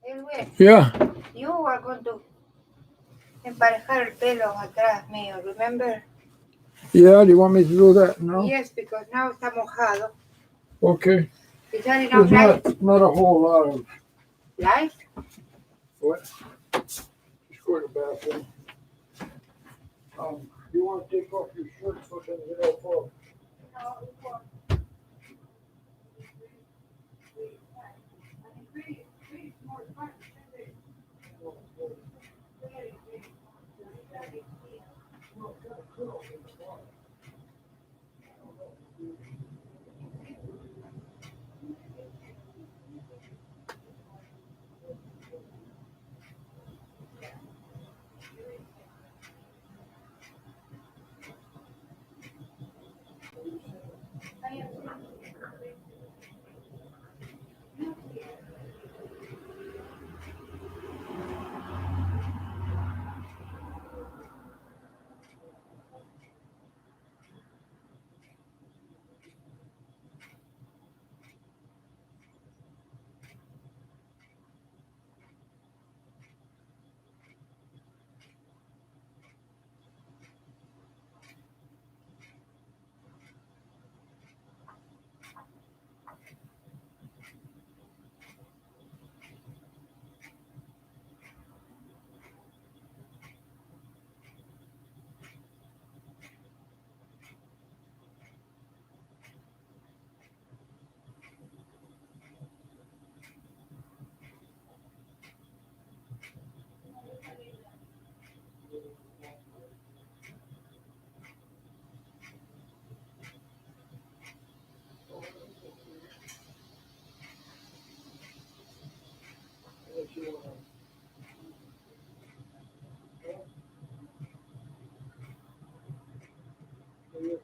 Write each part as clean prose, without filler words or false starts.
Elwin, Yeah. you are going to emparejar el pelo atrás mío, remember? Yeah, do you want me to do that now? Yes, because now está mojado. Okay. Is that enough There's light? not a whole lot of Light? what? Just go to the bathroom. You want to take off your shirt so it doesn't get all full?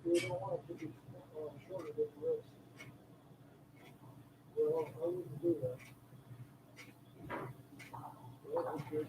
You don't want it to be shorter than the rest. Well, I wouldn't do that. Well, that's good.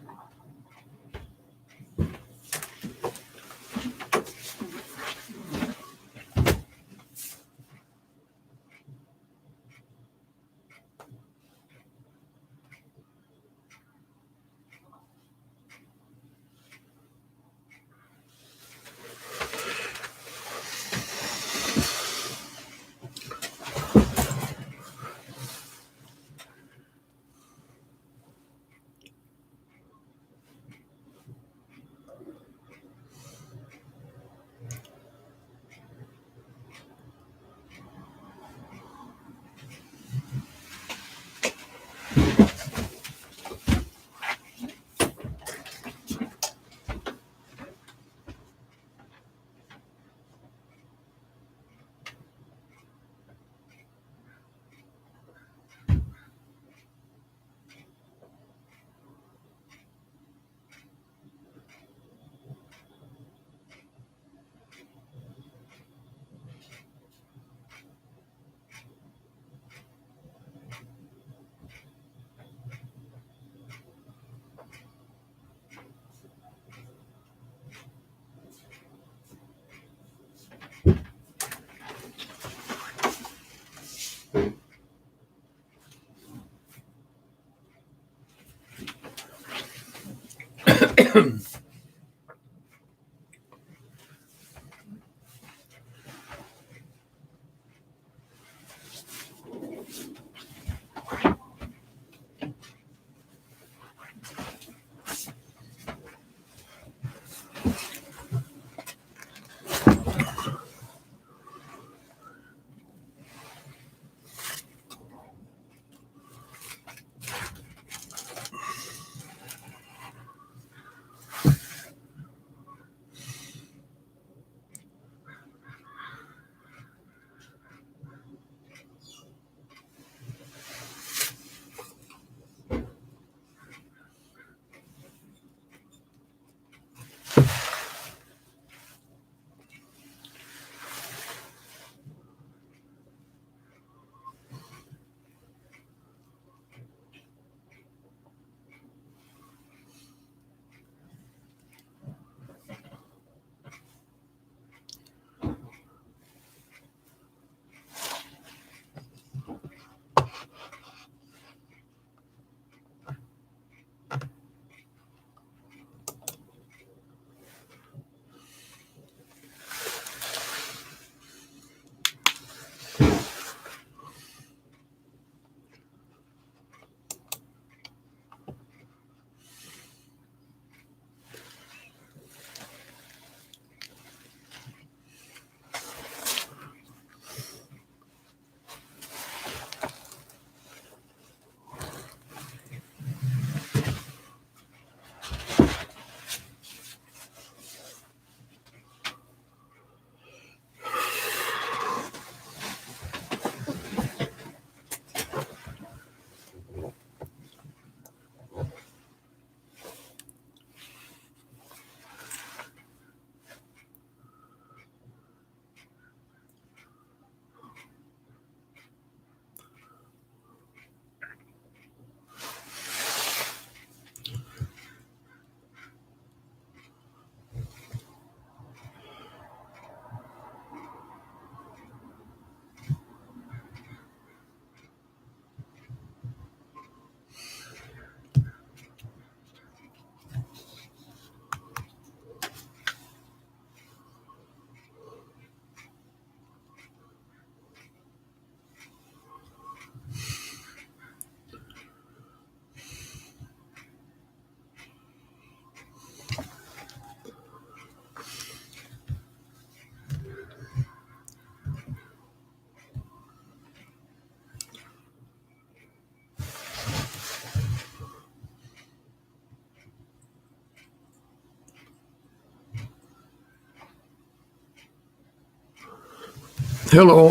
Hello,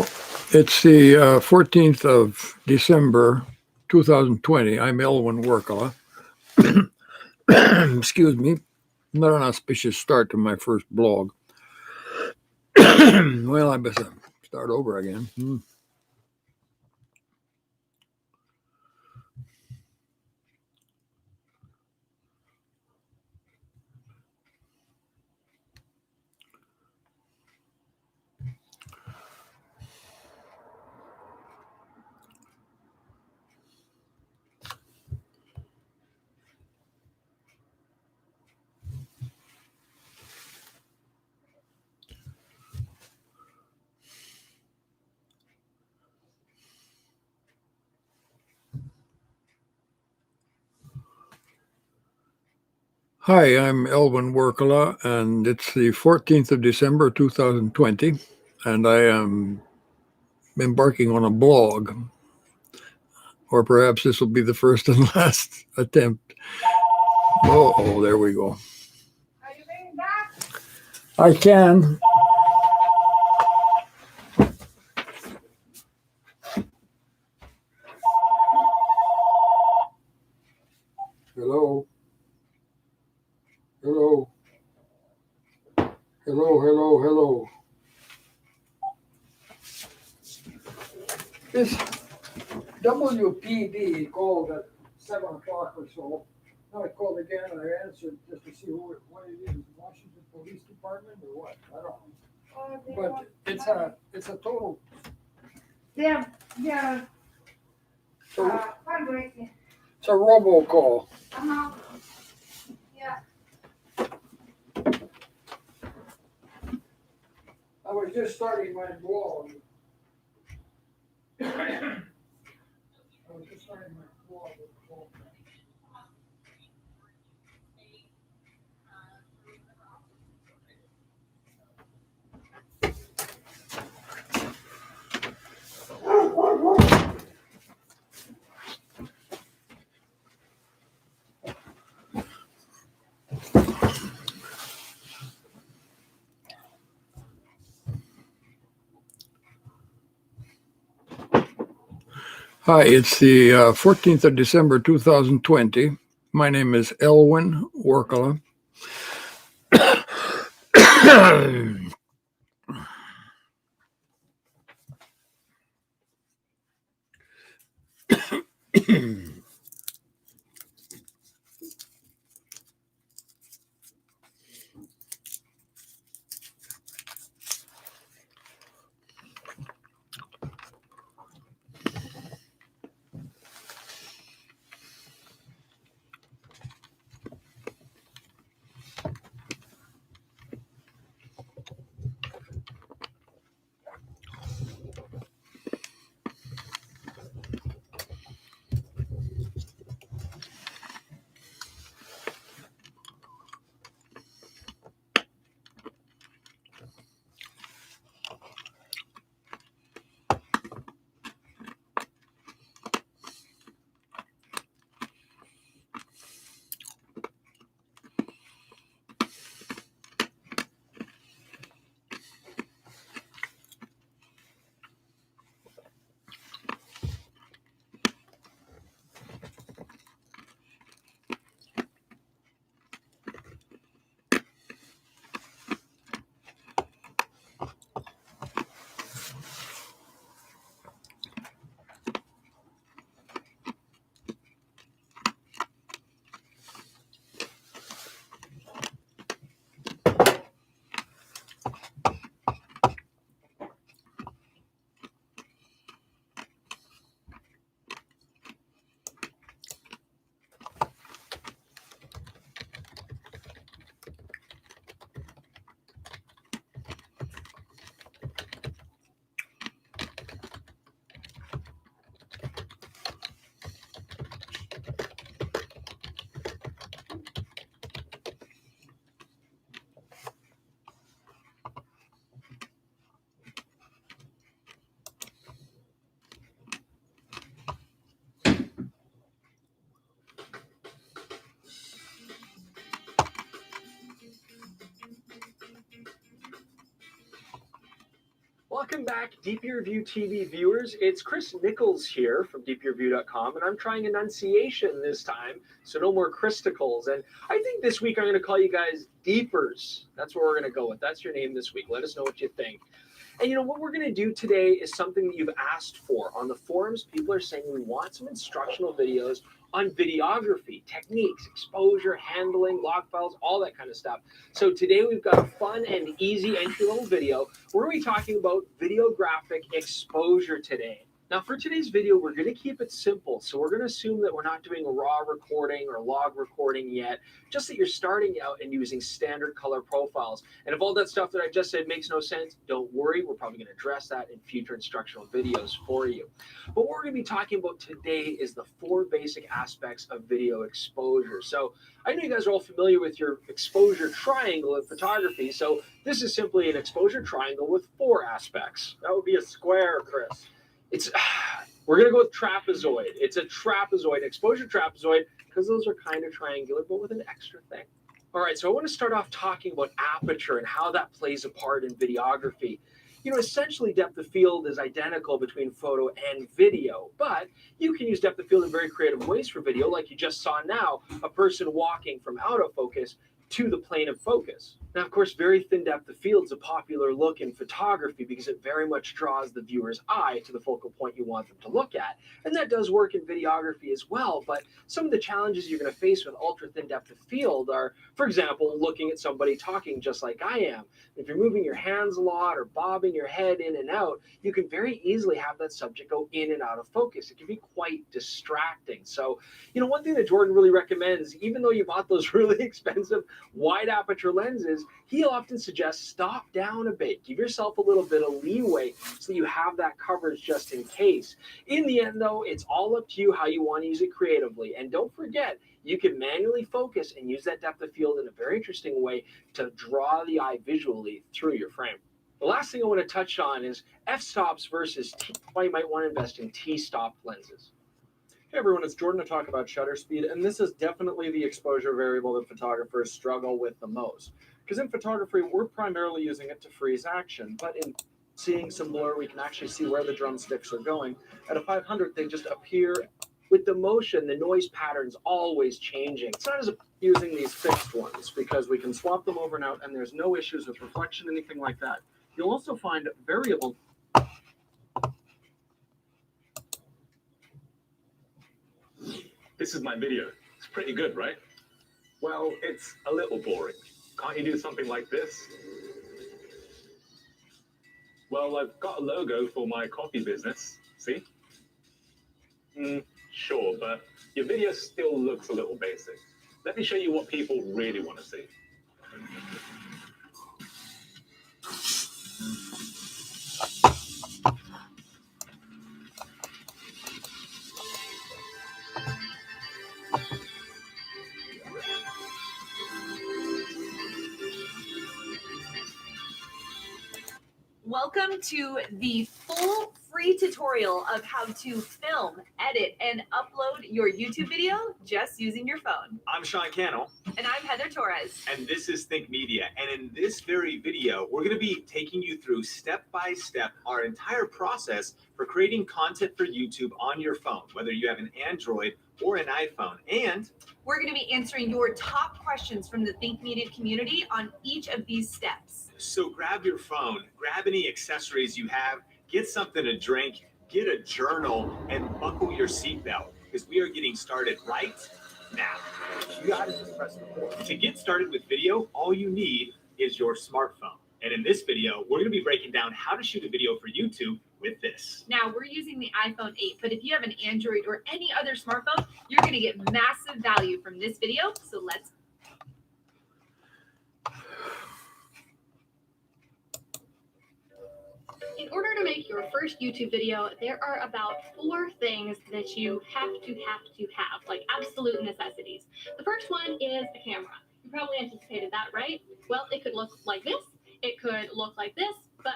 it's the 14th of December, 2020. I'm Elwin Workala. Excuse me, not an auspicious start to my first blog. Well, I better start over again. Hi, I'm Elwin Workala, and it's the 14th of December, 2020, and I am embarking on a blog. Or perhaps this will be the first and last attempt. Oh, there we go. Are you bringing back? I can. Hello. Hello. Hello. This WPD called at 7 o'clock or so. I called again and I answered just to see what it is. Washington Police Department or what? I don't know. But it's a total. They're So fundraising. it's a robocall. Uh-huh. Yeah. just starting my blog. Hi, it's the 14th of December, 2020. My name is Elwin Workala. Welcome back, DP Review TV viewers. It's Chris Nichols here from dpreview.com, and I'm trying enunciation this time, so no more Christicles. And I think this week I'm going to call you guys Deepers. That's what we're going to go with. That's your name this week. Let us know what you think. And you know what we're going to do today is something that you've asked for. On the forums, people are saying we want some instructional videos on videography, techniques, exposure, handling, log files, all that kind of stuff. So today we've got a fun and easy entry-level video. We're going to be talking about videographic exposure today. Now for today's video, we're going to keep it simple. So we're going to assume that we're not doing a raw recording or log recording yet, just that you're starting out and using standard color profiles. And if all that stuff that I just said makes no sense, don't worry. We're probably going to address that in future instructional videos for you. But what we're going to be talking about today is the 4 basic aspects of video exposure. So I know you guys are all familiar with your exposure triangle in photography. So this is simply an exposure triangle with 4 aspects. That would be a square, Chris. We're going to go with trapezoid. It's a trapezoid, exposure trapezoid, because those are kind of triangular, but with an extra thing. All right, so I want to start off talking about aperture and how that plays a part in videography. You know, essentially depth of field is identical between photo and video, but you can use depth of field in very creative ways for video, like you just saw now, a person walking from out of focus to the plane of focus. Now, of course, very thin depth of field is a popular look in photography because it very much draws the viewer's eye to the focal point you want them to look at. And that does work in videography as well, but some of the challenges you're going to face with ultra thin depth of field are, for example, looking at somebody talking just like I am. If you're moving your hands a lot or bobbing your head in and out, you can very easily have that subject go in and out of focus. It can be quite distracting. So, you know, one thing that Jordan really recommends, even though you bought those really expensive wide aperture lenses, he often suggests stop down a bit. Give yourself a little bit of leeway so that you have that coverage just in case. In the end, though, it's all up to you how you want to use it creatively. And don't forget, you can manually focus and use that depth of field in a very interesting way to draw the eye visually through your frame. The last thing I want to touch on is f-stops versus why you might want to invest in t-stop lenses. Hey everyone, it's Jordan to talk about shutter speed, and this is definitely the exposure variable that photographers struggle with the most. Because in photography, we're primarily using it to freeze action, but in seeing some blur, we can actually see where the drumsticks are going. At a 500, they just appear. With the motion, the noise pattern's always changing. It's not as using these fixed ones, because we can swap them over and out, and there's no issues with reflection, anything like that. You'll also find variable. This is my video. It's pretty good, right? Well, it's a little boring. Can't you do something like this? Well, I've got a logo for my coffee business. See? Sure, but your video still looks a little basic. Let me show you what people really want to see. Welcome to the full free tutorial of how to film, edit, and upload your YouTube video just using your phone. I'm Sean Cannell. And I'm Heather Torres. And this is Think Media. And in this very video, we're going to be taking you through step by step our entire process for creating content for YouTube on your phone, whether you have an Android or an iPhone. And we're going to be answering your top questions from the Think Media community on each of these steps. So grab your phone, grab any accessories you have, get something to drink, get a journal, and buckle your seatbelt, because we are getting started right now. You gotta just press the button. To get started with video, all you need is your smartphone. And in this video, we're going to be breaking down how to shoot a video for YouTube with this. Now, we're using the iPhone 8, but if you have an Android or any other smartphone, you're going to get massive value from this video. So let's. In order to make your first YouTube video, there are about 4 things that you have to have, like absolute necessities. The first one is a camera. You probably anticipated that, right? Well, it could look like this, it could look like this, but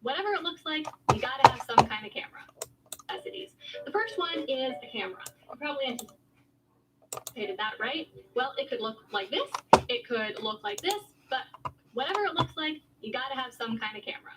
whatever it looks like, you gotta have some kind of camera. Necessities. The first one is a camera. You probably anticipated that, right? Well, it could look like this, it could look like this, but whatever it looks like, you gotta have some kind of camera.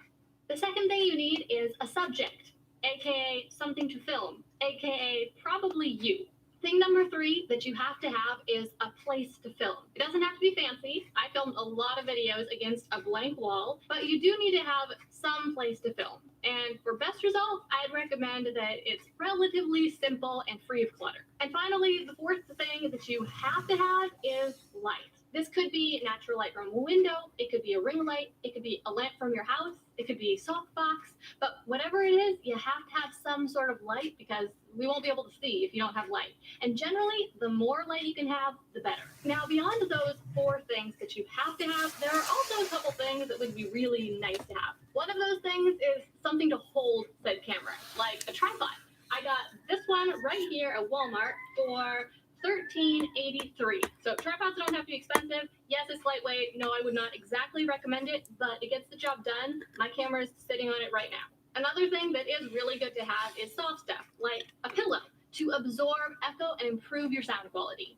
The second thing you need is a subject, aka something to film, aka probably you. Thing number 3 that you have to have is a place to film. It doesn't have to be fancy. I filmed a lot of videos against a blank wall, but you do need to have some place to film. And for best results, I'd recommend that it's relatively simple and free of clutter. And finally, the 4th thing that you have to have is light. This could be natural light from a window, it could be a ring light, it could be a lamp from your house, it could be a softbox, but whatever it is, you have to have some sort of light because we won't be able to see if you don't have light. And generally, the more light you can have, the better. Now, beyond those 4 things that you have to have, there are also a couple things that would be really nice to have. One of those things is something to hold said camera, like a tripod. I got this one right here at Walmart for $13.83. So tripods don't have to be expensive. Yes, it's lightweight. No, I would not exactly recommend it, but it gets the job done. My camera is sitting on it right now. Another thing that is really good to have is soft stuff, like a pillow, to absorb echo and improve your sound quality.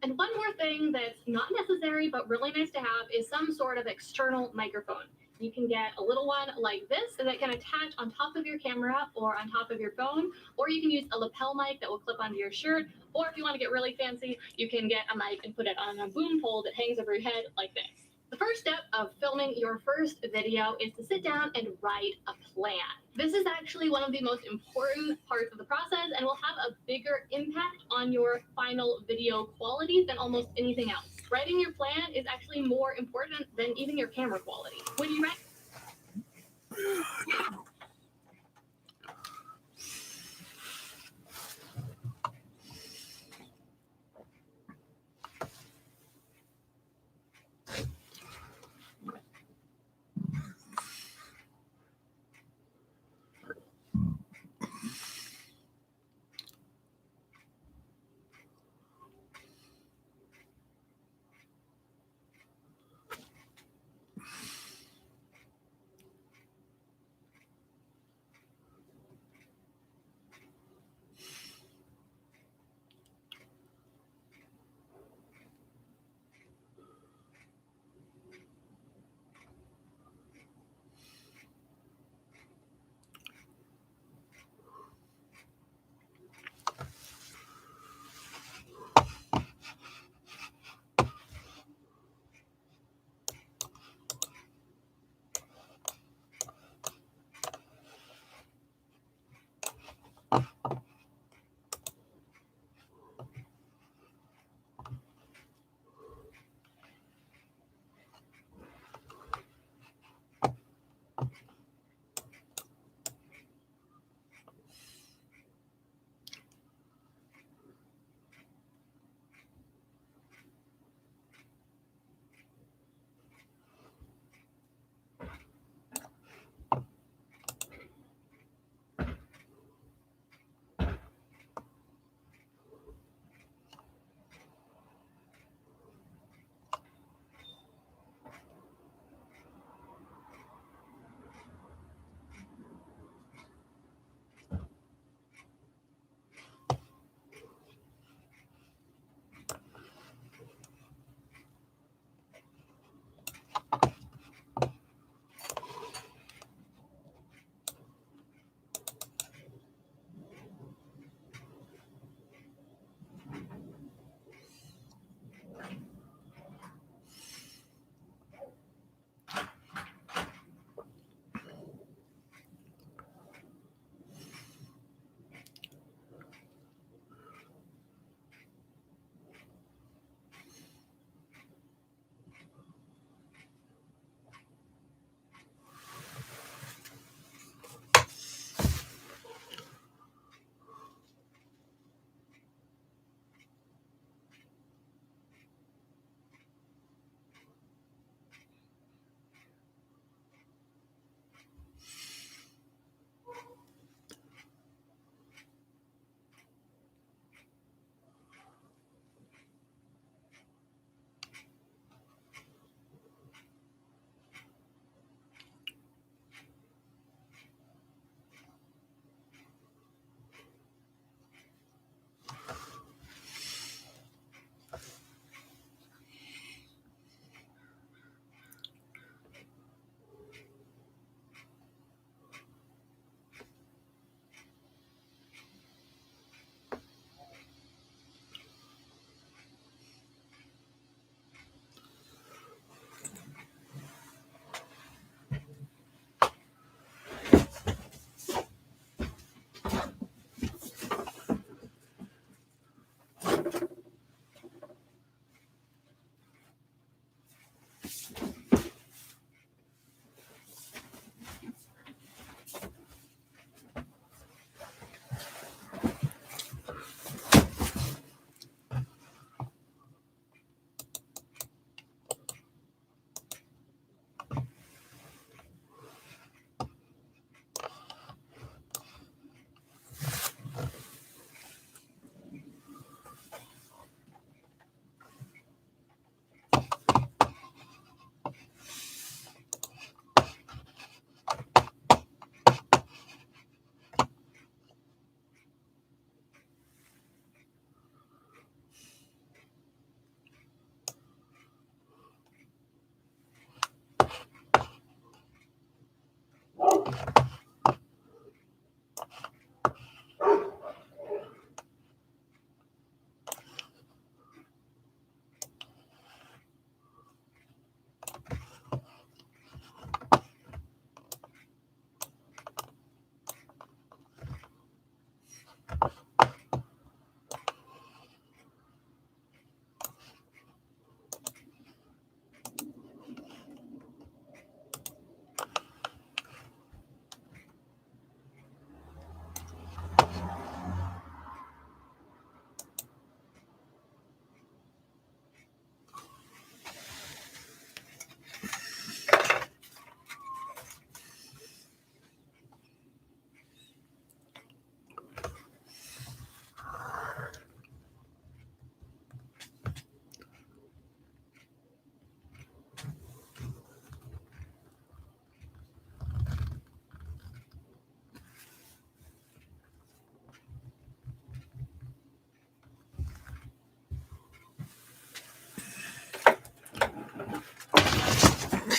And one more thing that's not necessary, but really nice to have is some sort of external microphone. You can get a little one like this that can attach on top of your camera or on top of your phone, or you can use a lapel mic that will clip onto your shirt, or if you want to get really fancy, you can get a mic and put it on a boom pole that hangs over your head like this. The first step of filming your first video is to sit down and write a plan. This is actually one of the most important parts of the process and will have a bigger impact on your final video quality than almost anything else. Writing your plan is actually more important than even your camera quality. When you write...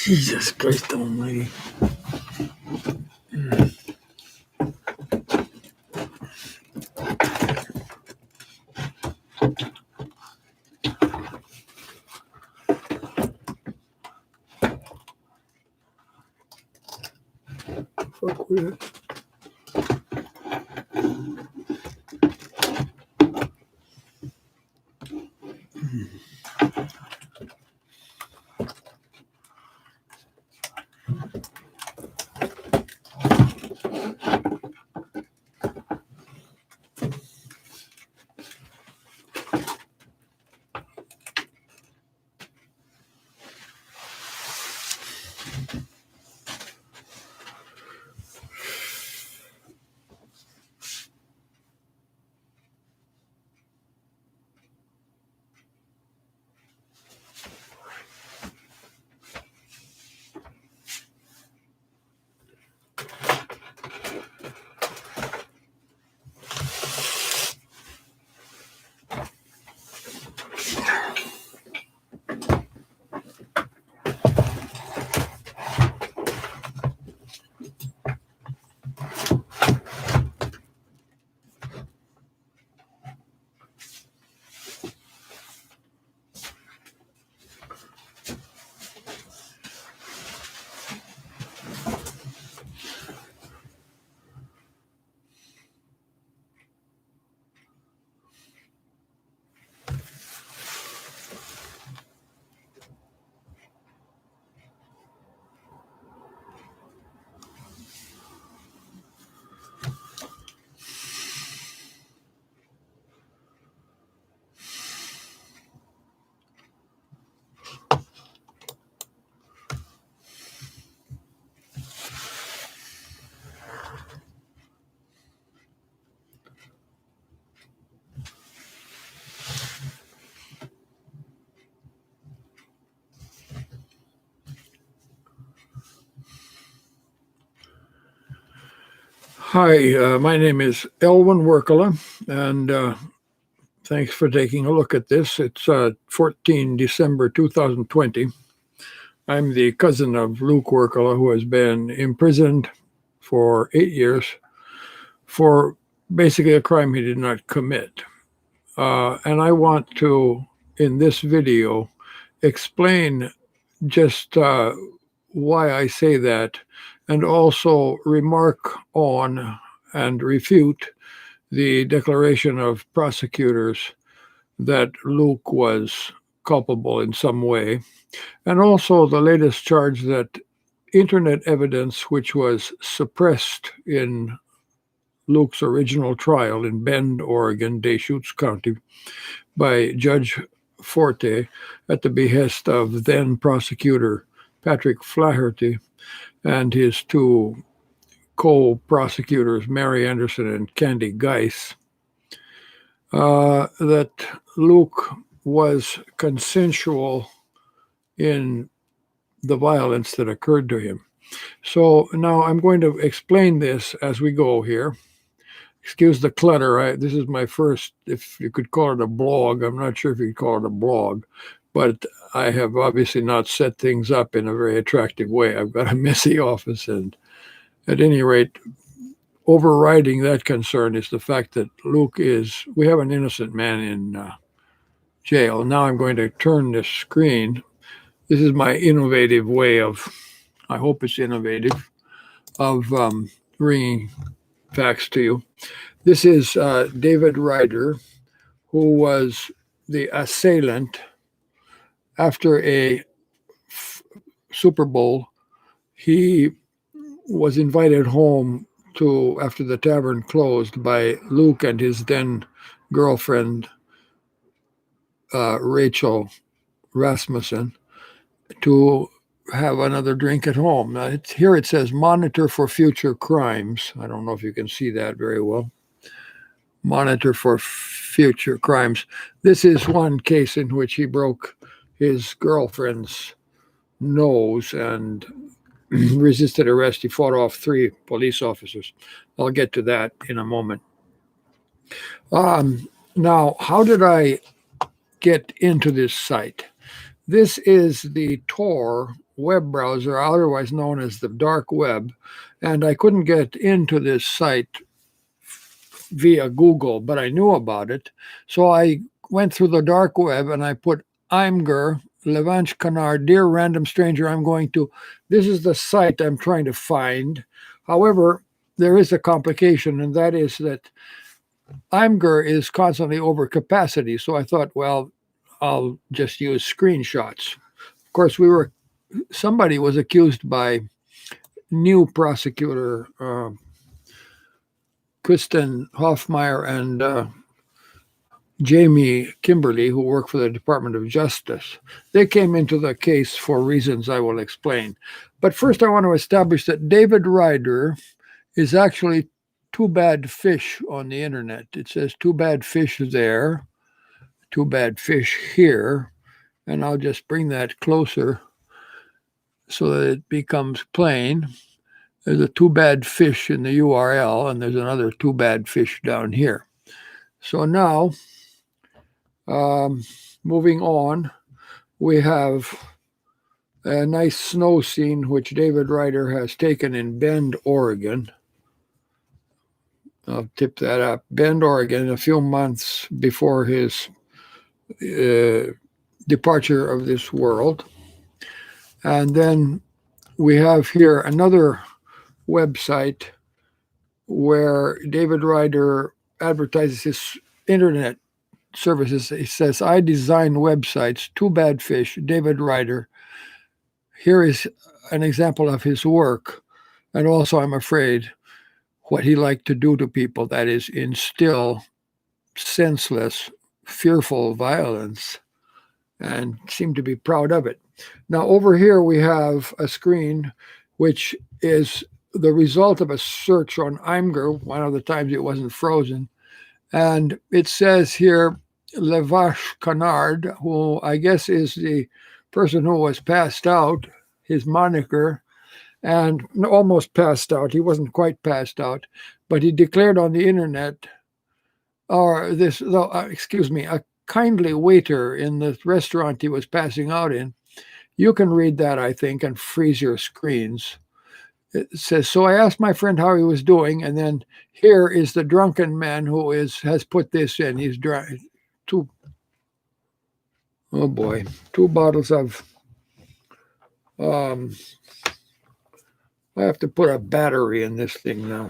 Jesus Christ almighty. Fuck with it. Hi, my name is Elwin Workala, and thanks for taking a look at this. It's 14 December 2020. I'm the cousin of Luke Workala, who has been imprisoned for 8 years for basically a crime he did not commit. And I want to, in this video, explain just why I say that, and also remark on and refute the declaration of prosecutors that Luke was culpable in some way, and also the latest charge that internet evidence, which was suppressed in Luke's original trial in Bend, Oregon, Deschutes County, by Judge Forte at the behest of then prosecutor Patrick Flaherty and his two co-prosecutors, Mary Anderson and Candy Geis, that Luke was consensual in the violence that occurred to him. So now I'm going to explain this as we go here. Excuse the clutter. This is my first, if you could call it a blog. I'm not sure if you could call it a blog, but I have obviously not set things up in a very attractive way. I've got a messy office, and at any rate, overriding that concern is the fact that we have an innocent man in jail. Now I'm going to turn this screen. This is my innovative way of, I hope it's innovative, of bringing facts to you. This is David Ryder, who was the assailant after a Super Bowl. He was invited home after the tavern closed by Luke and his then girlfriend, Rachel Rasmussen, to have another drink at home. Now, here it says monitor for future crimes. I don't know if you can see that very well. Monitor for future crimes. This is one case in which he broke his girlfriend's nose and resisted arrest. He fought off 3 police officers. I'll get to that in a moment. Now, how did I get into this site? This is the Tor web browser, otherwise known as the dark web, and I couldn't get into this site via Google, but I knew about it. So I went through the dark web and I put Imgur, Levanche Canard, Dear Random Stranger, this is the site I'm trying to find. However, there is a complication, and that is that Imgur is constantly over capacity. So I thought, well, I'll just use screenshots. Of course, somebody was accused by new prosecutor Kristen Hoffmeyer and Jamie Kimberly, who work for the Department of Justice. They came into the case for reasons I will explain. But first, I want to establish that David Ryder is actually Too Bad Fish on the internet. It says Too Bad Fish there, Too Bad Fish here, and I'll just bring that closer so that it becomes plain. There's a Too Bad Fish in the URL, and there's another Too Bad Fish down here. So now, moving on, we have a nice snow scene which David Ryder has taken in Bend, Oregon. I'll tip that up. Bend, Oregon, a few months before his departure of this world. And then we have here another website where David Ryder advertises his internet services. He says, I design websites, Too Bad Fish, David Ryder. Here is an example of his work. And also, I'm afraid, what he liked to do to people, that is, instill senseless, fearful violence, and seemed to be proud of it. Now, over here, we have a screen which is the result of a search on Imgur. One of the times it wasn't frozen. And it says here, Levache Canard, who I guess is the person who was passed out, his moniker, and almost passed out. He wasn't quite passed out, but he declared on the internet, a kindly waiter in the restaurant he was passing out in. You can read that, I think, and freeze your screens. It says, so I asked my friend how he was doing, and then here is the drunken man who has put this in. He's dry. Two bottles of, I have to put a battery in this thing now.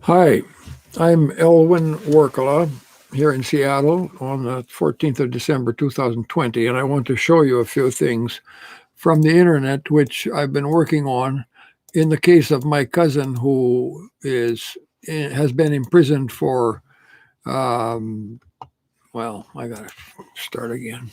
Hi, I'm Elwin Workala here in Seattle on the 14th of December 2020, and I want to show you a few things from the internet which I've been working on in the case of my cousin who has been imprisoned for, I got to start again.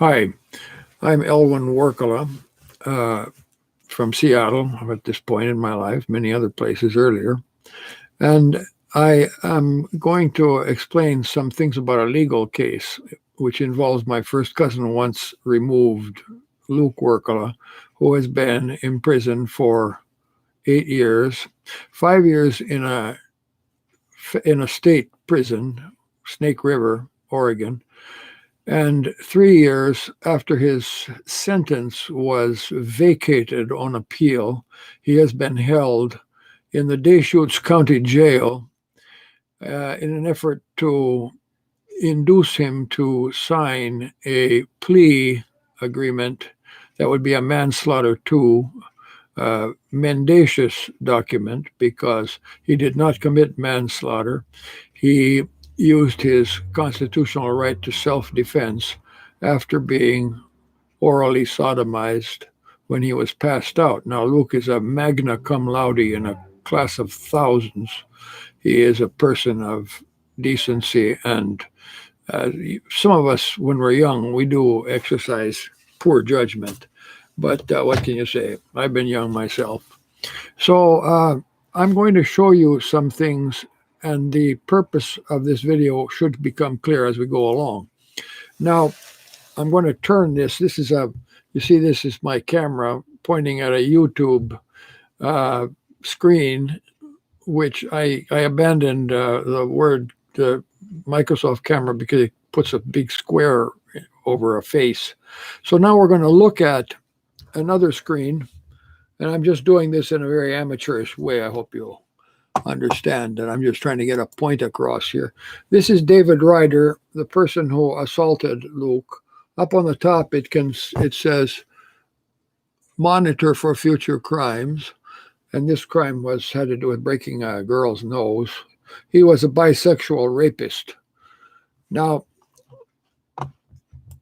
Hi, I'm Elwin Workala from Seattle at this point in my life, many other places earlier. And I am going to explain some things about a legal case which involves my first cousin once removed, Luke Workala, who has been in prison for 8 years, 5 years in a state prison, Snake River, Oregon, and 3 years after his sentence was vacated on appeal, he has been held in the Deschutes County Jail in an effort to induce him to sign a plea agreement that would be a manslaughter 2 mendacious document, because he did not commit manslaughter. He used his constitutional right to self-defense after being orally sodomized when he was passed out. Now, Luke is a magna cum laude in a class of thousands. He is a person of decency, and some of us, when we're young, we do exercise poor judgment. But what can you say? I've been young myself. So I'm going to show you some things, and the purpose of this video should become clear as we go along. Now, I'm going to turn this. This is you see, this is my camera pointing at a YouTube screen, which I abandoned the Microsoft camera because it puts a big square over a face. So now we're going to look at another screen, and I'm just doing this in a very amateurish way. I hope you'll understand that I'm just trying to get a point across here. This is David Ryder, the person who assaulted Luke. Up on the top, it says monitor for future crimes, and this crime had to do with breaking a girl's nose. He was a bisexual rapist. Now,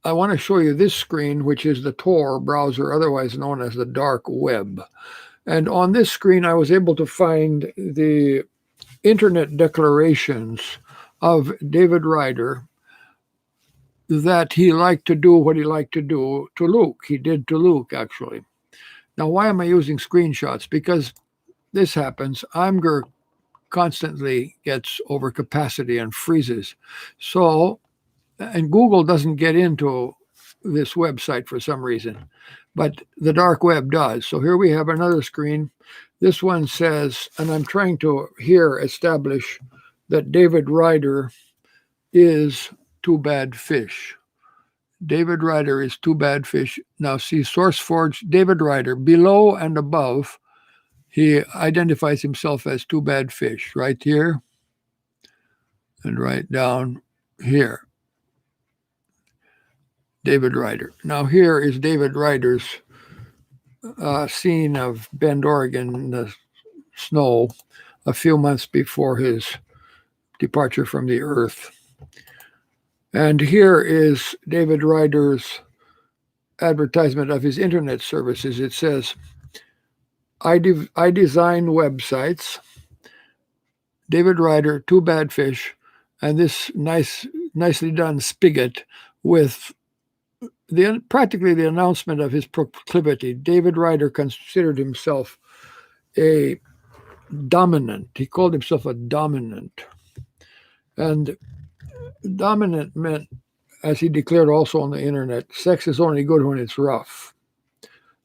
I want to show you this screen, which is the Tor browser, otherwise known as the dark web. And on this screen, I was able to find the internet declarations of David Ryder that he liked to do what he liked to do to Luke. He did to Luke, actually. Now, why am I using screenshots? Because this happens. Imgur constantly gets over capacity and freezes. So, and Google doesn't get into this website for some reason, but the dark web does. So here we have another screen. This one says, and I'm trying to here establish that David Ryder is Too Bad Fish. David Ryder is Too Bad Fish. Now see SourceForge, David Ryder, below and above, he identifies himself as Too Bad Fish, right here and right down here. David Ryder. Now here is David Ryder's scene of Bend, Oregon, in the snow a few months before his departure from the earth. And here is David Ryder's advertisement of his internet services. It says, I design websites, David Ryder, Too Bad Fish, and this nicely done spigot with practically the announcement of his proclivity. David Ryder considered himself a dominant. He called himself a dominant. And dominant meant, as he declared also on the internet, sex is only good when it's rough.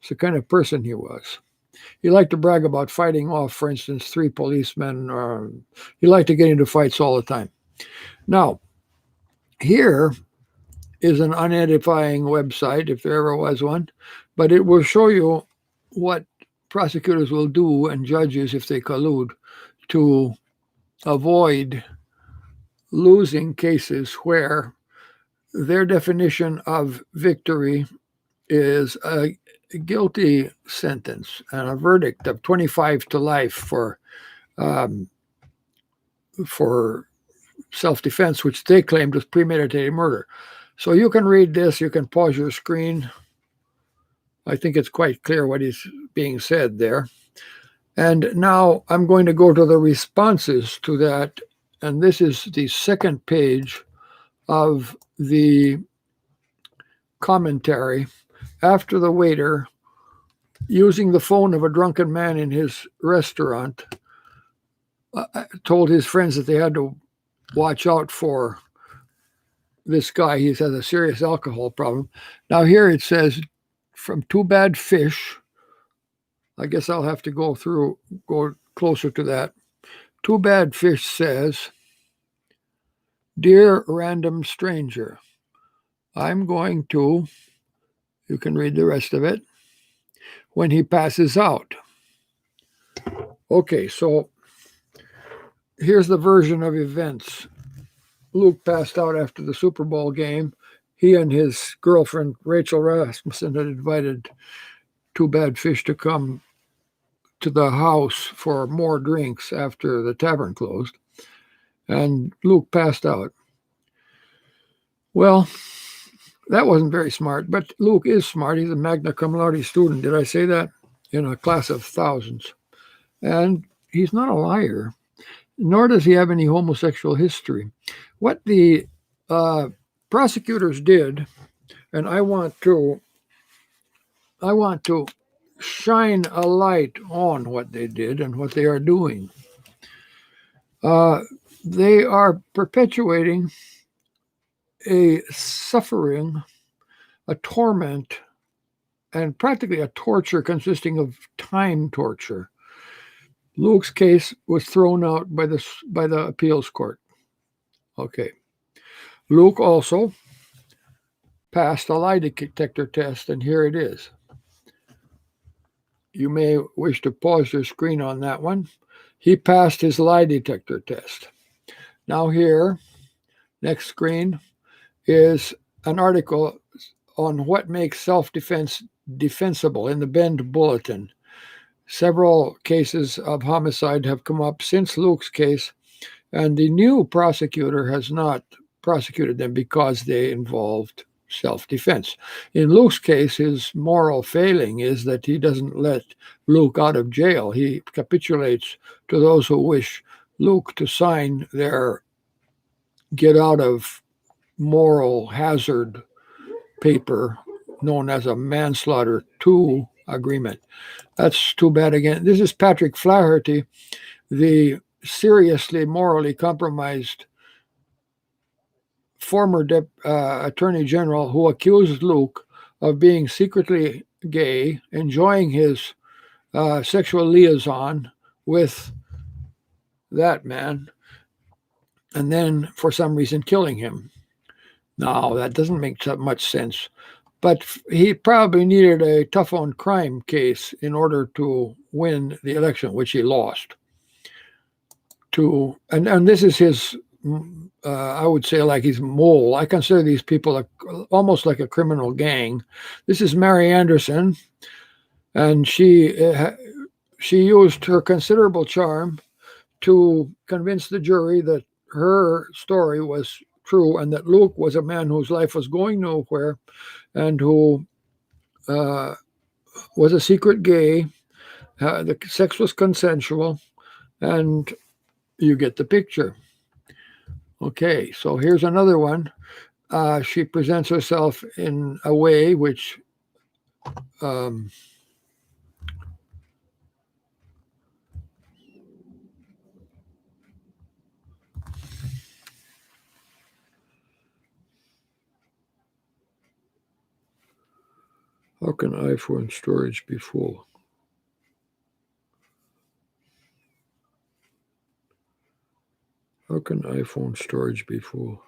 It's the kind of person he was. He liked to brag about fighting off, for instance, 3 policemen. He liked to get into fights all the time. Now, here is an unedifying website, if there ever was one, but it will show you what prosecutors will do and judges, if they collude, to avoid losing cases where their definition of victory is a guilty sentence and a verdict of 25 to life for self-defense, which they claimed was premeditated murder. So you can read this, you can pause your screen. I think it's quite clear what is being said there. And now I'm going to go to the responses to that. And this is the second page of the commentary after the waiter, using the phone of a drunken man in his restaurant, told his friends that they had to watch out for this guy. He has a serious alcohol problem. Now here it says, from Too Bad Fish. I guess I'll have to go closer to that. Too Bad Fish says, "Dear random stranger, I'm going to," you can read the rest of it, "when he passes out." Okay, so here's the version of events. Luke passed out after the Super Bowl game. He and his girlfriend, Rachel Rasmussen, had invited Too Bad Fish to come to the house for more drinks after the tavern closed. And Luke passed out. Well, that wasn't very smart, but Luke is smart. He's a magna cum laude student. Did I say that? In a class of thousands. And he's not a liar, nor does he have any homosexual history. What the prosecutors did, and I want to shine a light on what they did and what they are doing. They are perpetuating a suffering, a torment, and practically a torture consisting of time torture. Luke's case was thrown out by the appeals court. Okay. Luke also passed a lie detector test, and here it is. You may wish to pause your screen on that one. He passed his lie detector test. Now here, next screen, is an article on what makes self-defense defensible in the Bend Bulletin. Several cases of homicide have come up since Luke's case, and the new prosecutor has not prosecuted them because they involved self-defense. In Luke's case, his moral failing is that he doesn't let Luke out of jail. He capitulates to those who wish Luke to sign their get out of moral hazard paper known as a manslaughter 2 agreement. That's too bad again. This is Patrick Flaherty, the seriously morally compromised former Attorney General who accused Luke of being secretly gay, enjoying his sexual liaison with that man, and then for some reason killing him. Now, that doesn't make much sense, but he probably needed a tough on crime case in order to win the election, which he lost. And this is his, I would say, like his mole. I consider these people almost like a criminal gang. This is Mary Anderson, and she used her considerable charm to convince the jury that her story was true and that Luke was a man whose life was going nowhere and who was a secret gay. The sex was consensual, and you get the picture. Okay, so here's another one. She presents herself in a way which how can iPhone storage be full? How can iPhone storage be full?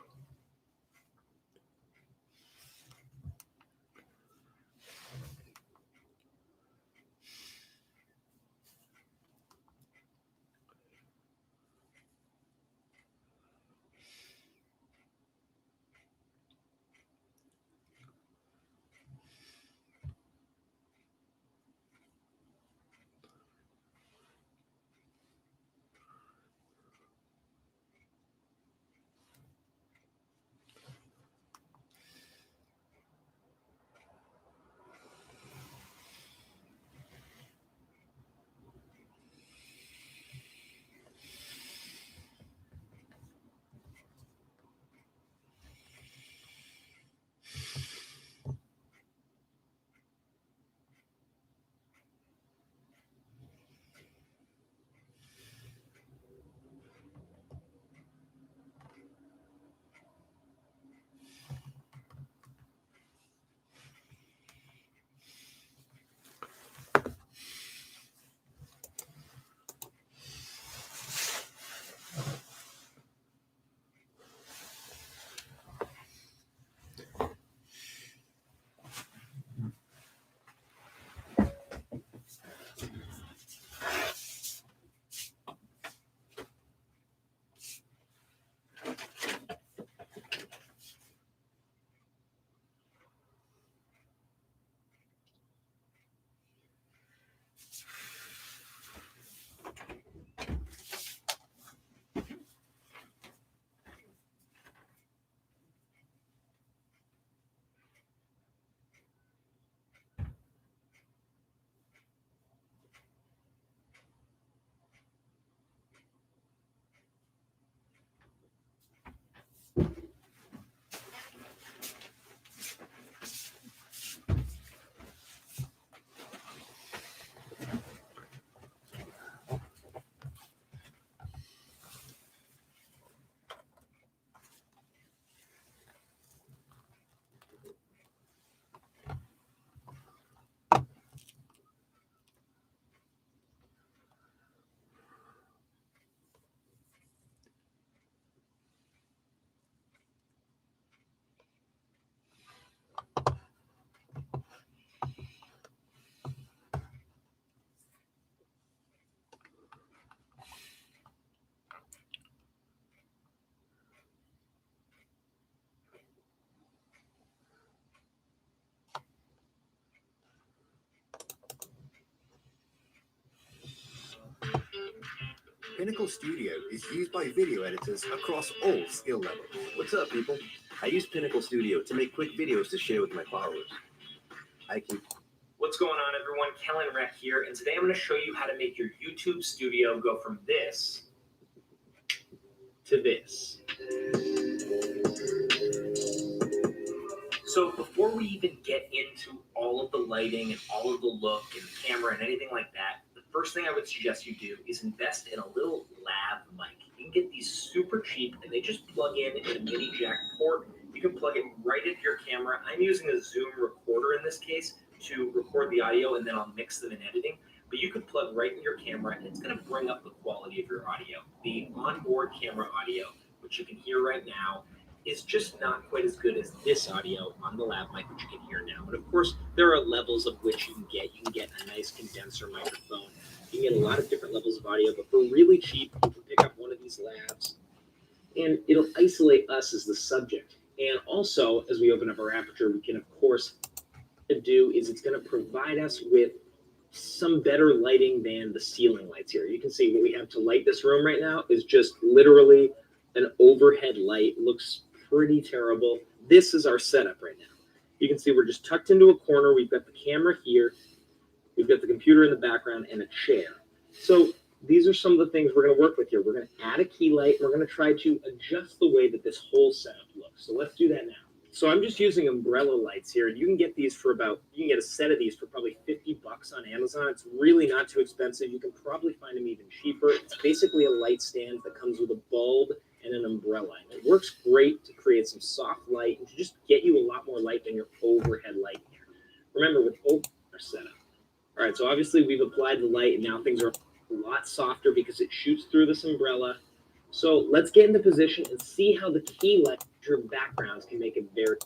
Pinnacle Studio is used by video editors across all skill levels. What's up, people? I use Pinnacle Studio to make quick videos to share with my followers. Hi, Keith. What's going on, everyone? Kellen Reck here, and today I'm going to show you how to make your YouTube studio go from this to this. So before we even get into all of the lighting and all of the look and the camera and anything like that, the first thing I would suggest you do is invest in a little lav mic. You can get these super cheap, and they just plug in a mini jack port. You can plug it right into your camera. I'm using a Zoom recorder in this case to record the audio, and then I'll mix them in editing. But you can plug right in your camera, and it's going to bring up the quality of your audio. The onboard camera audio, which you can hear right now, is just not quite as good as this audio on the lav mic, which you can hear now. And of course, there are levels of which you can get. You can get a nice condenser microphone. You can get a lot of different levels of audio, but for really cheap, you can pick up one of these lavs, and it'll isolate us as the subject. And also, as we open up our aperture, we can, of course, do is it's going to provide us with some better lighting than the ceiling lights here. You can see what we have to light this room right now is just literally an overhead light. Looks pretty terrible. This is our setup right now. You can see we're just tucked into a corner. We've got the camera here. We've got the computer in the background and a chair. So these are some of the things we're going to work with here. We're going to add a key light. We're going to try to adjust the way that this whole setup looks. So let's do that now. So I'm just using umbrella lights here. You can get these for you can get a set of these for probably $50 on Amazon. It's really not too expensive. You can probably find them even cheaper. It's basically a light stand that comes with a bulb and an umbrella. And it works great to create some soft light and to just get you a lot more light than your overhead light here. Remember, with our setup. All right, so obviously we've applied the light, and now things are a lot softer because it shoots through this umbrella. So let's get into position and see how the key light backgrounds can make it very.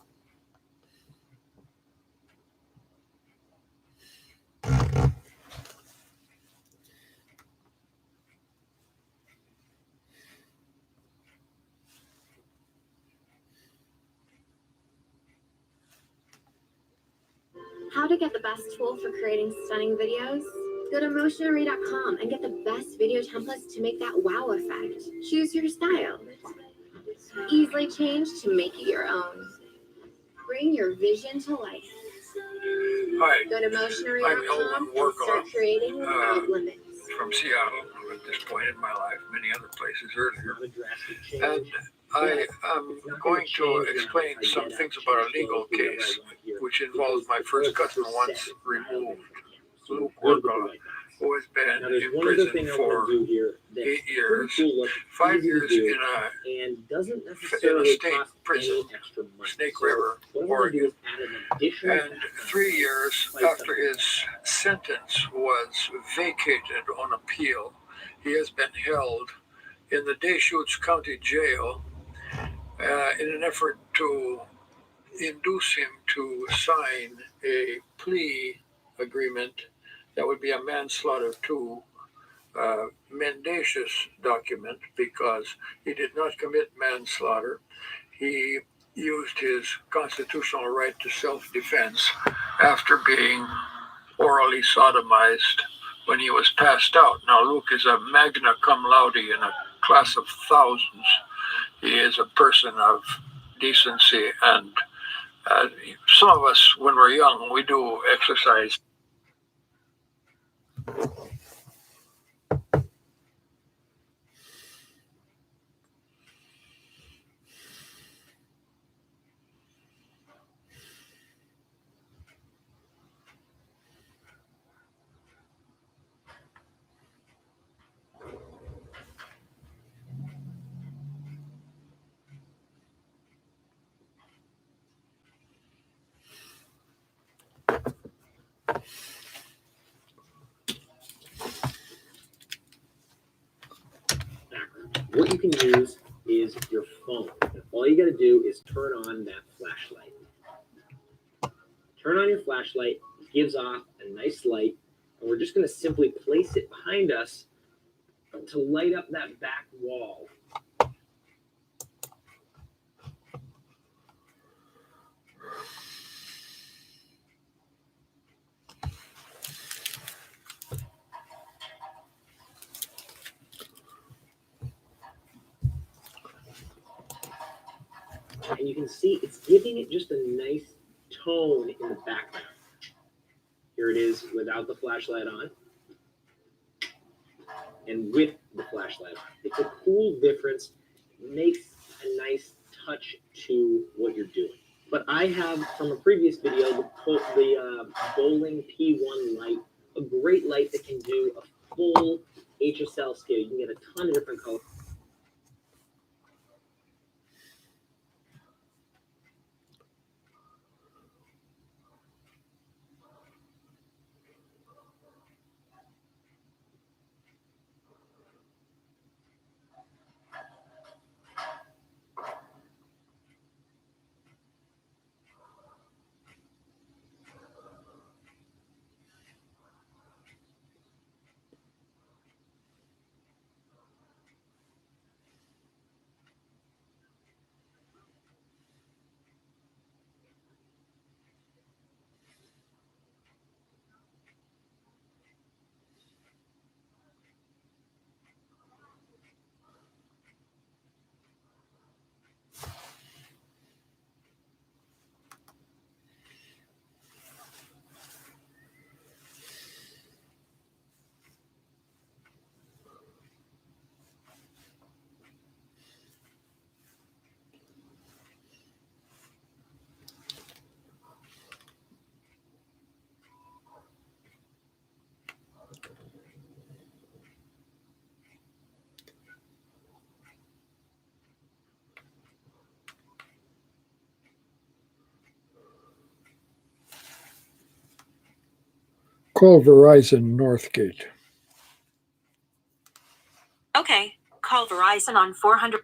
How to get the best tool for creating stunning videos? Go to motionary.com and get the best video templates to make that wow effect. Choose your style. Easily change to make it your own. Bring your vision to life. Hi, Go to I'm motionary.com and Elwin start creating without limits. from Seattle, at this point in my life, many other places earlier. And I am going to explain some things about a legal case, which involves my first cousin once removed, Luke Workala, who has been in prison for 8 years, 5 years in a state prison, Snake River, Oregon, and 3 years after his sentence was vacated on appeal, he has been held in the Deschutes County Jail in an effort to induce him to sign a plea agreement that would be a manslaughter to mendacious document, because he did not commit manslaughter. He used his constitutional right to self-defense after being orally sodomized when he was passed out. Now, Luke is a magna cum laude in a class of thousands. He is a person of decency, and some of us, when we're young, we do exercise. What you can use is your phone. And all you got to do is turn on that flashlight. Turn on your flashlight, it gives off a nice light, and we're just going to simply place it behind us to light up that back wall. can see it's giving it just a nice tone in the background. Here it is without the flashlight on and with the flashlight on. It's a cool difference, makes a nice touch to what you're doing. But I have, from a previous video, the Bowling P1 light, a great light that can do a full HSL scale. You can get a ton of different colors. Call Verizon Northgate. Okay, call Verizon on 400.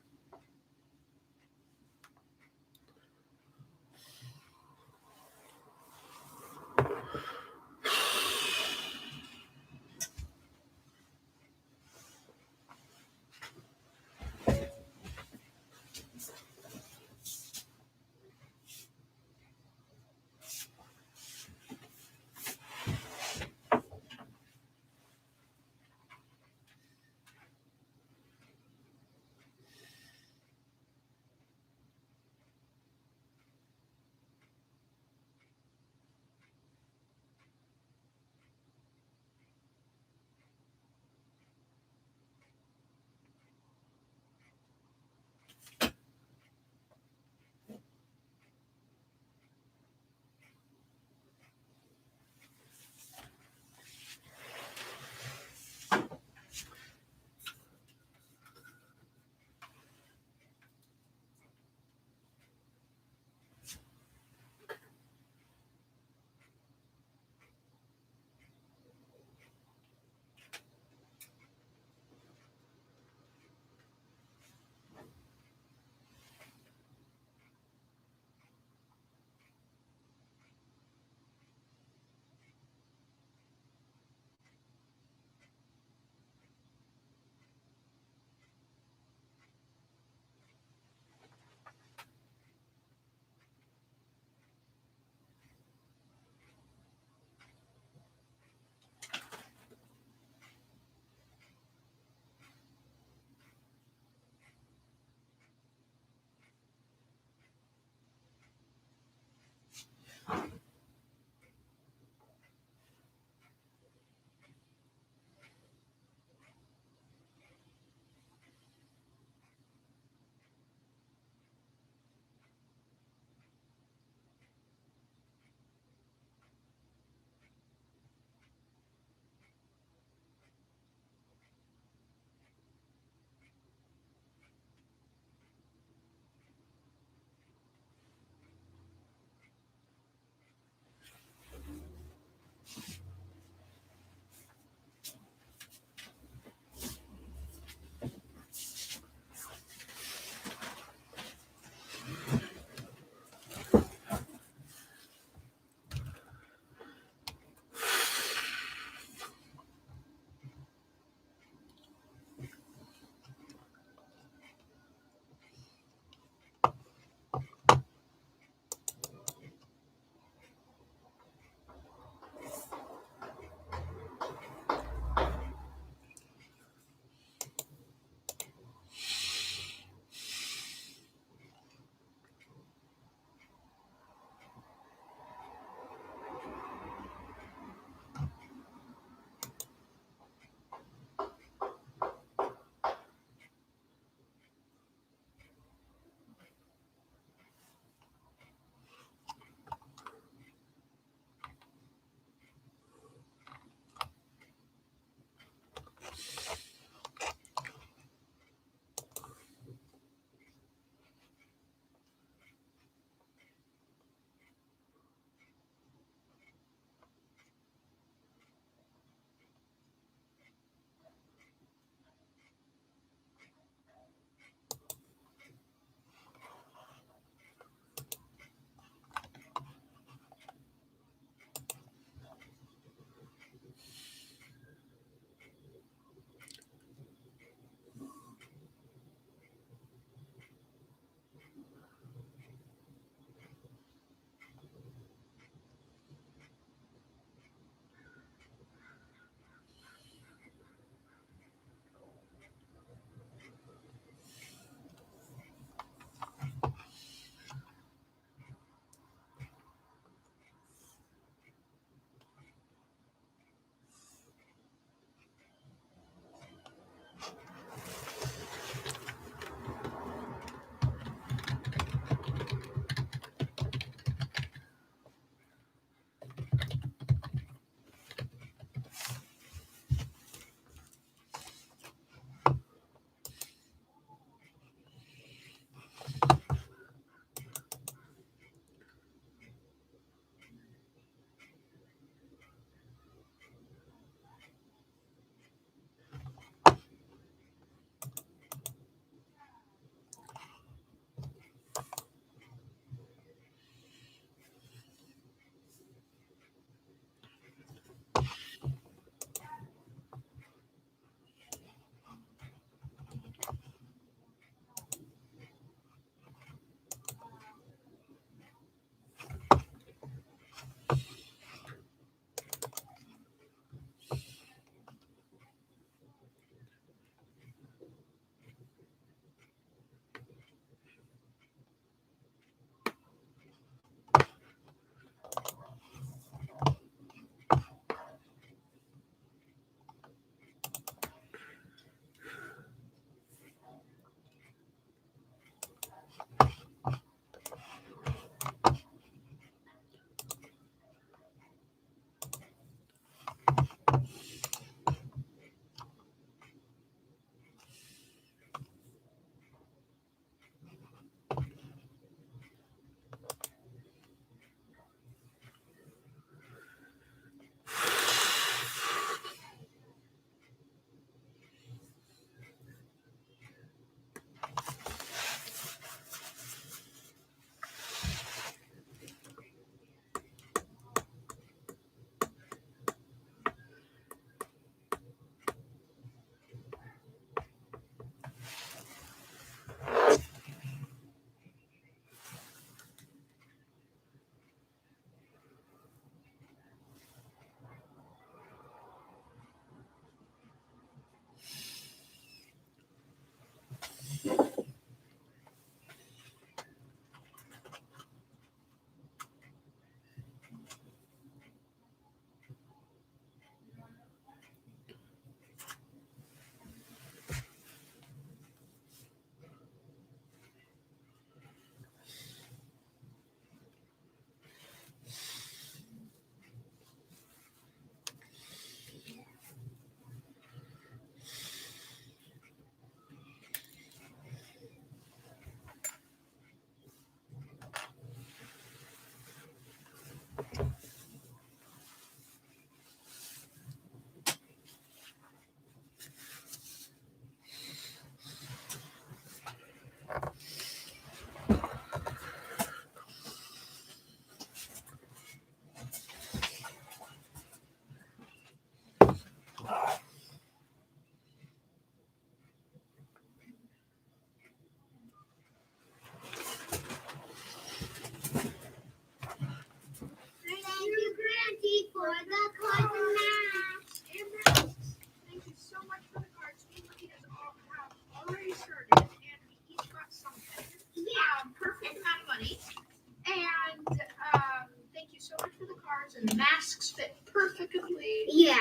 masks fit perfectly. Yeah.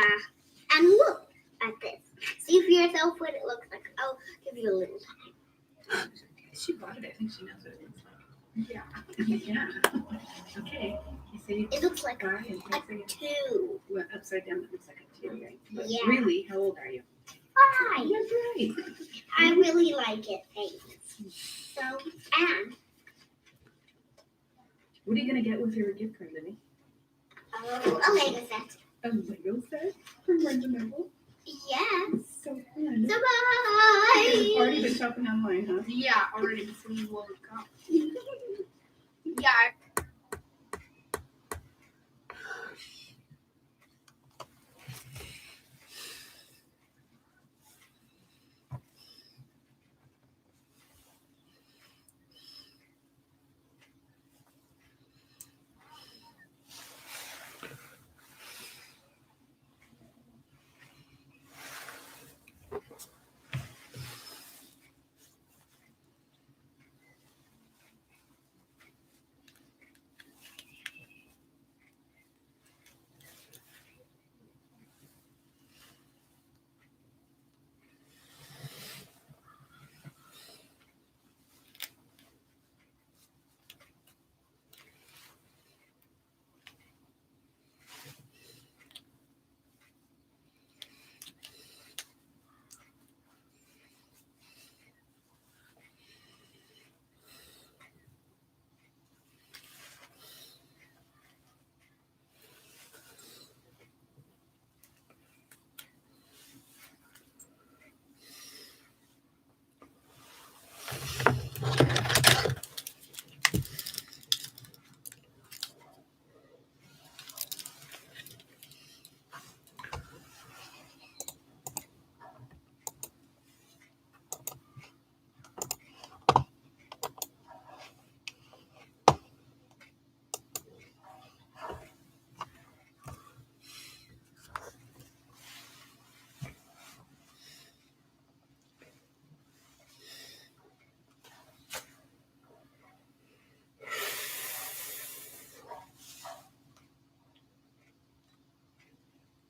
And look at this. See for yourself what it looks like. I'll give you a little time. She bought it. I think she knows what it looks like. Yeah. Yeah. Okay. You say It looks like a two. What, upside down? It looks like a 2, right? But Yeah. really, how old are you? 5. You're right. I really like it. Thanks. So, and What are you gonna get with your gift card, Libby? a Lego set. A Lego set from Barnes & Noble? Yes. So fun. So bye. You've already been shopping online, huh? Yeah, already before you woke up. Yeah.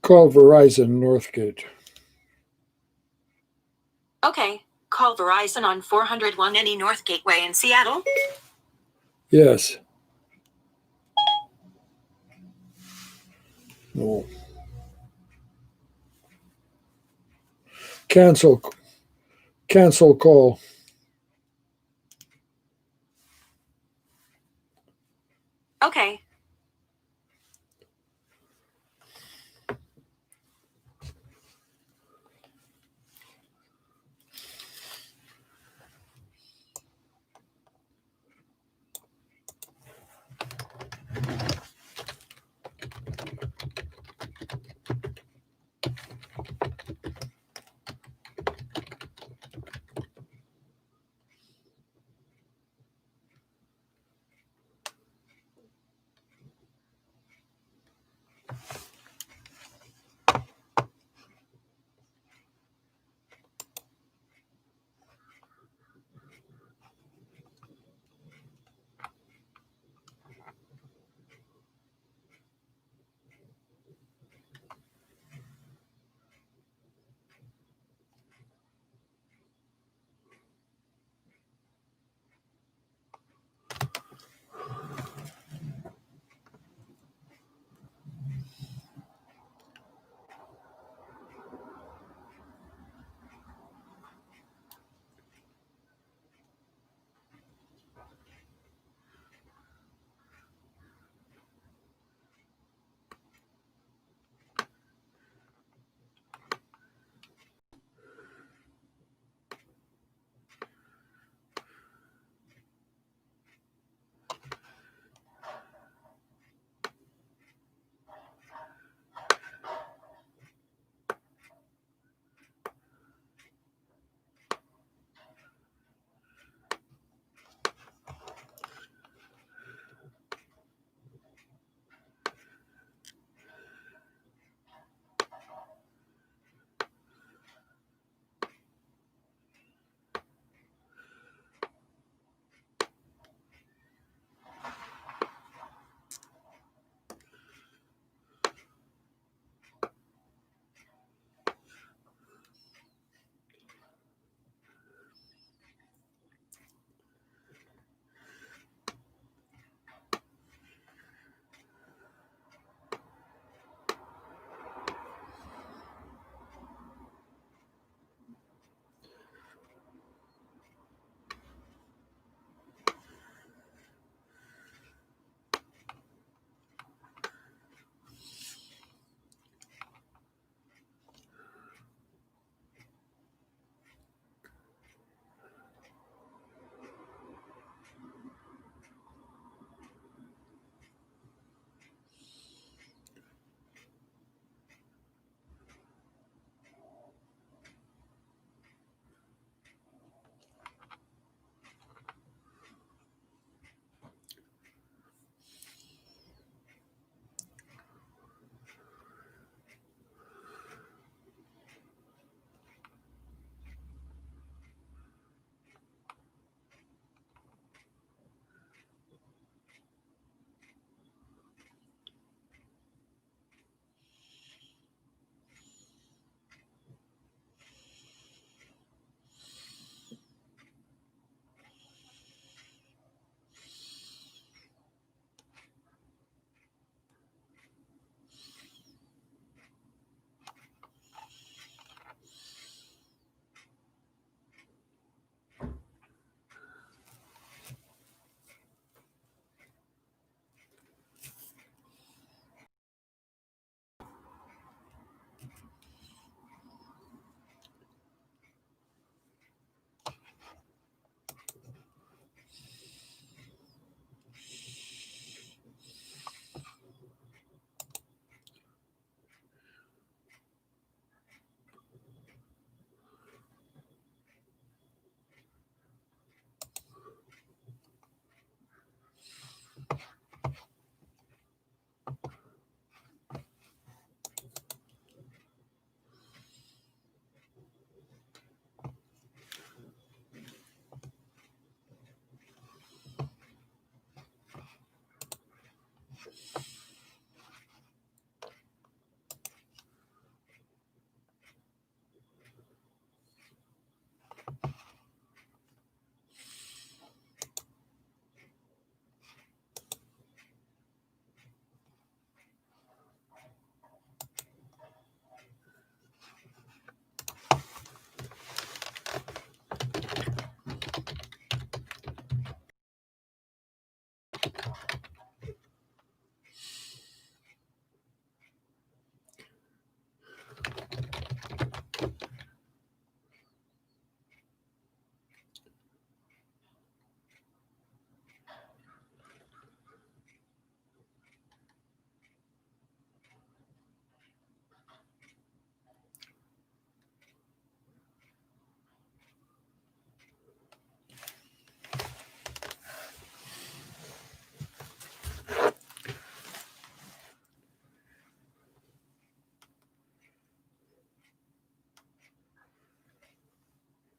Call Verizon Northgate. Okay, call Verizon on 401 any North Gateway in Seattle. Yes. No. Cancel call. Okay.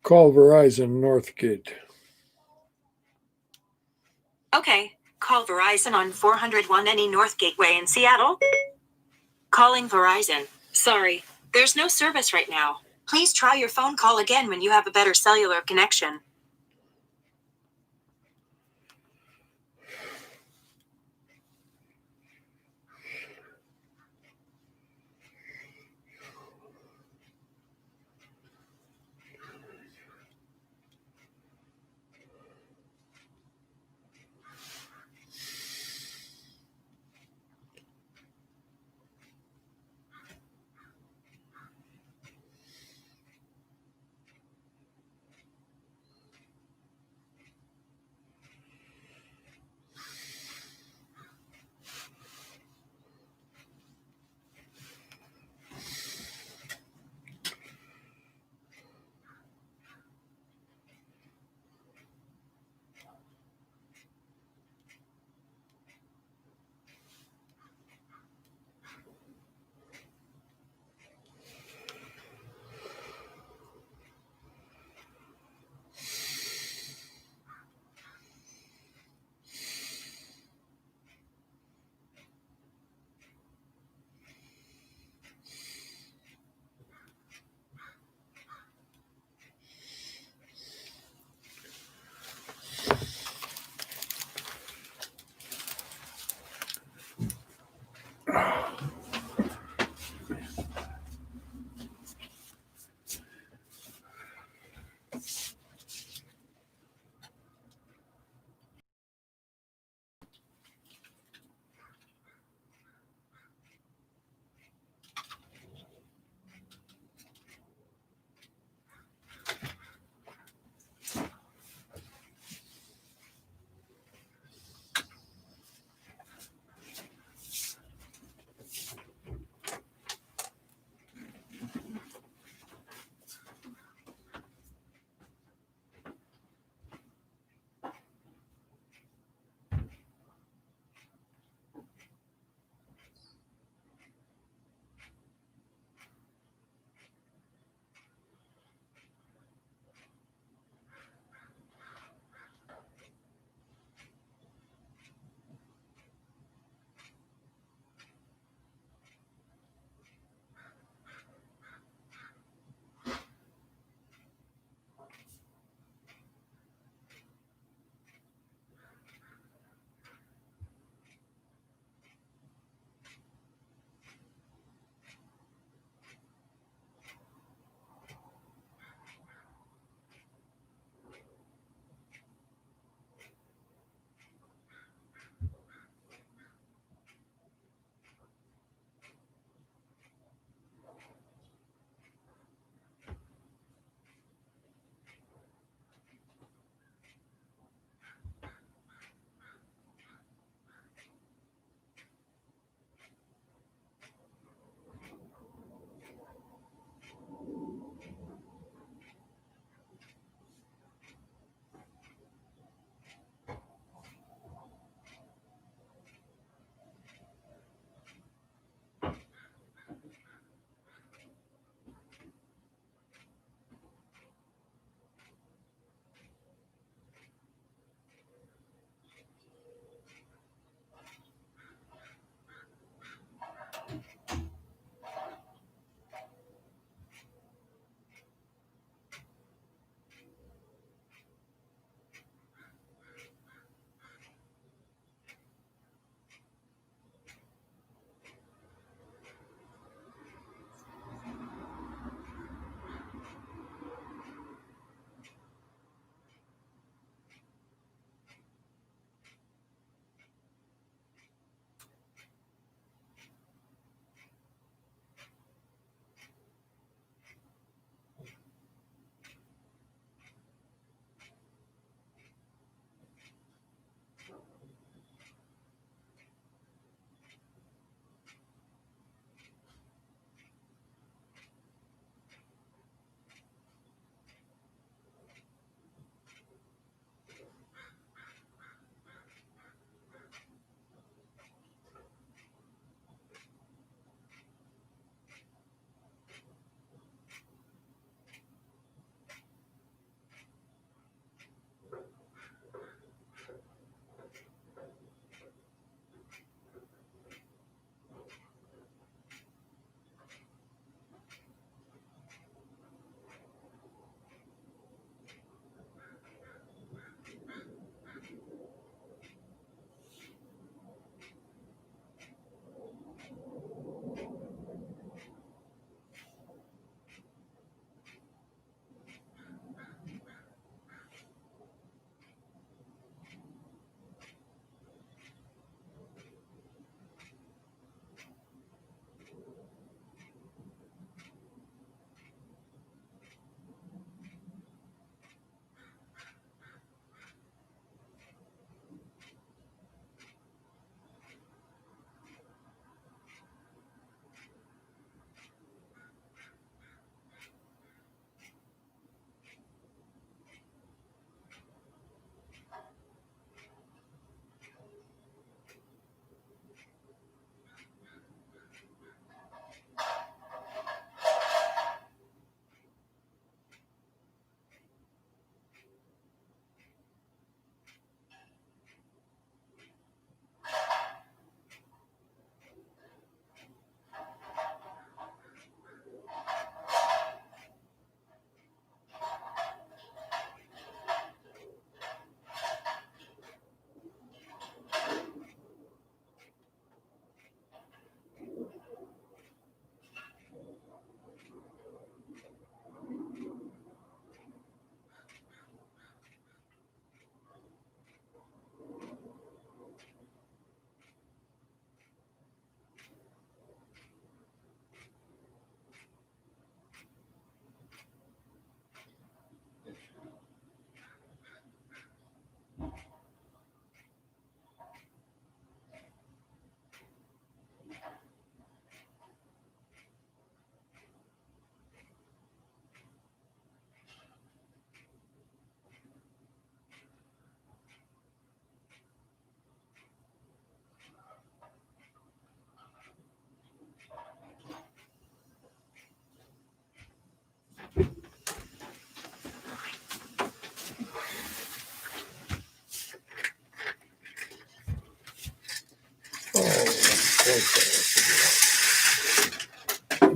Call Verizon Northgate. Okay, call Verizon on 401 any North Gateway in Seattle. Calling Verizon. Sorry, there's no service right now. Please try your phone call again when you have a better cellular connection.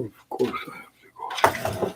Of course I have to go.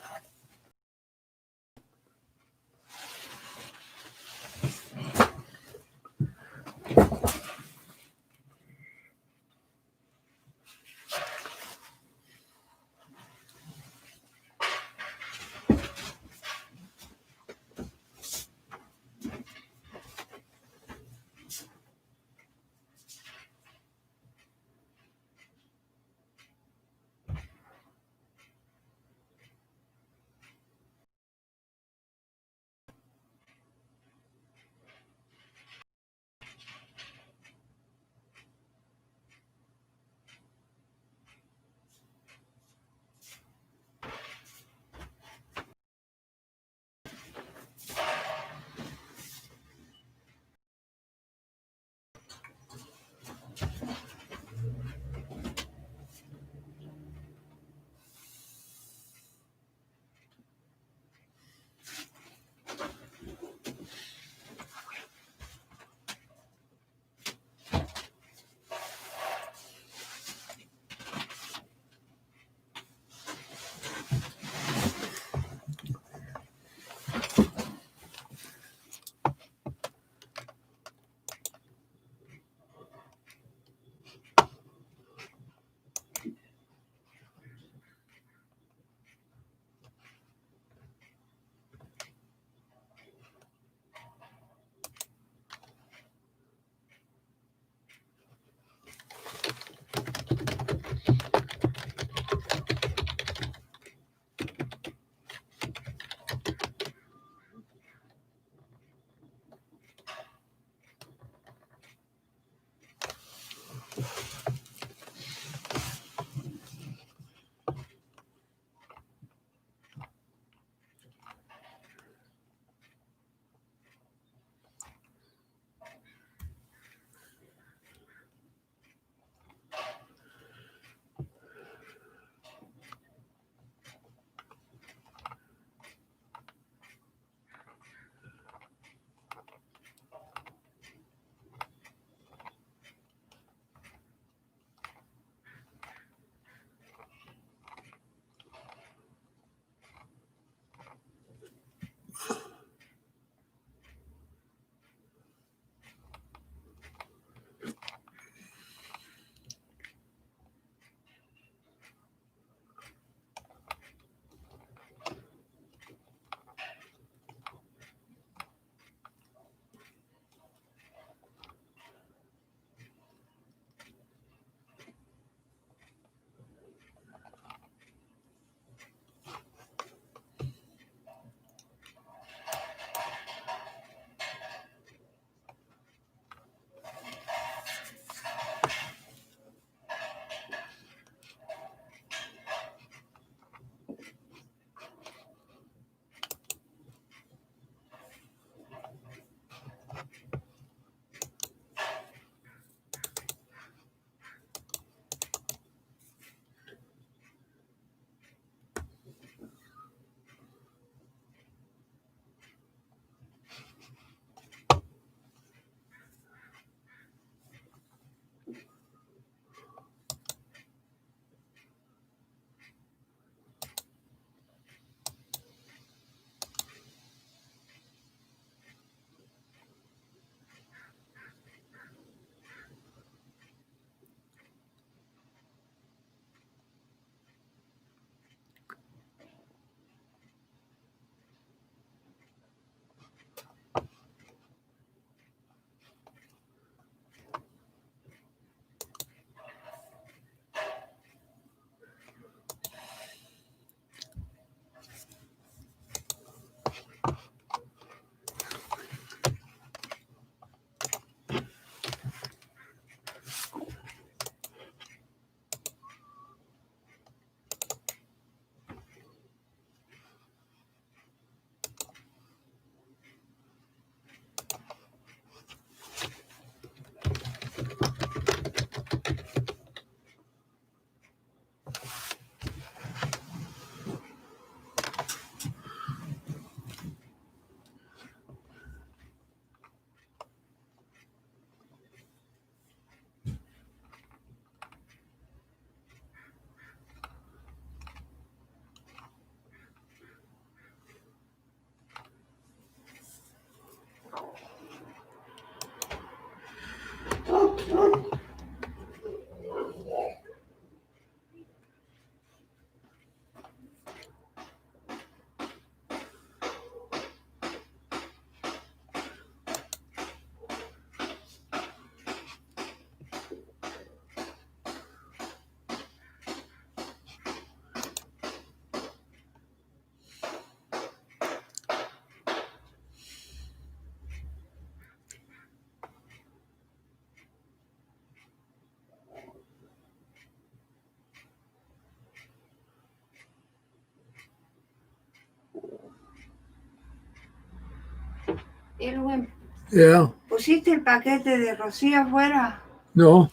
Elwin, Yeah. ¿pusiste el paquete de Rocío afuera? No,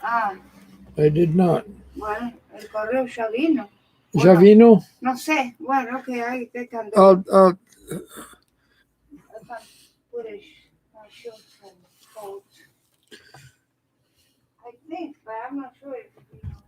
Ah, I did not. bueno, el correo ya vino. Javino? No sé, bueno, que ahí te can I'll put a show some quote. I think, but I'm not sure if you know.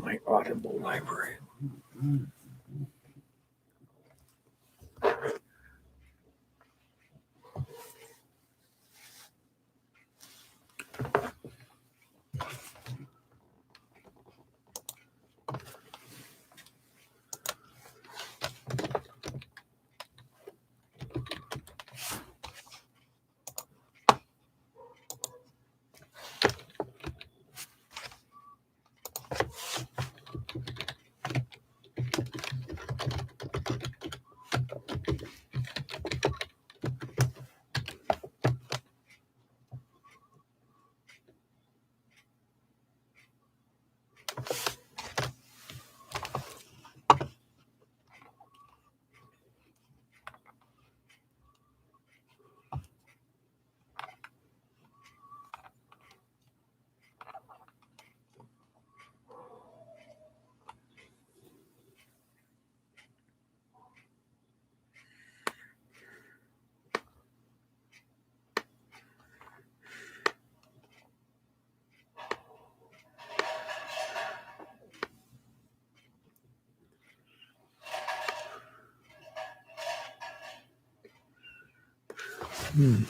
my Audible library. Hmm.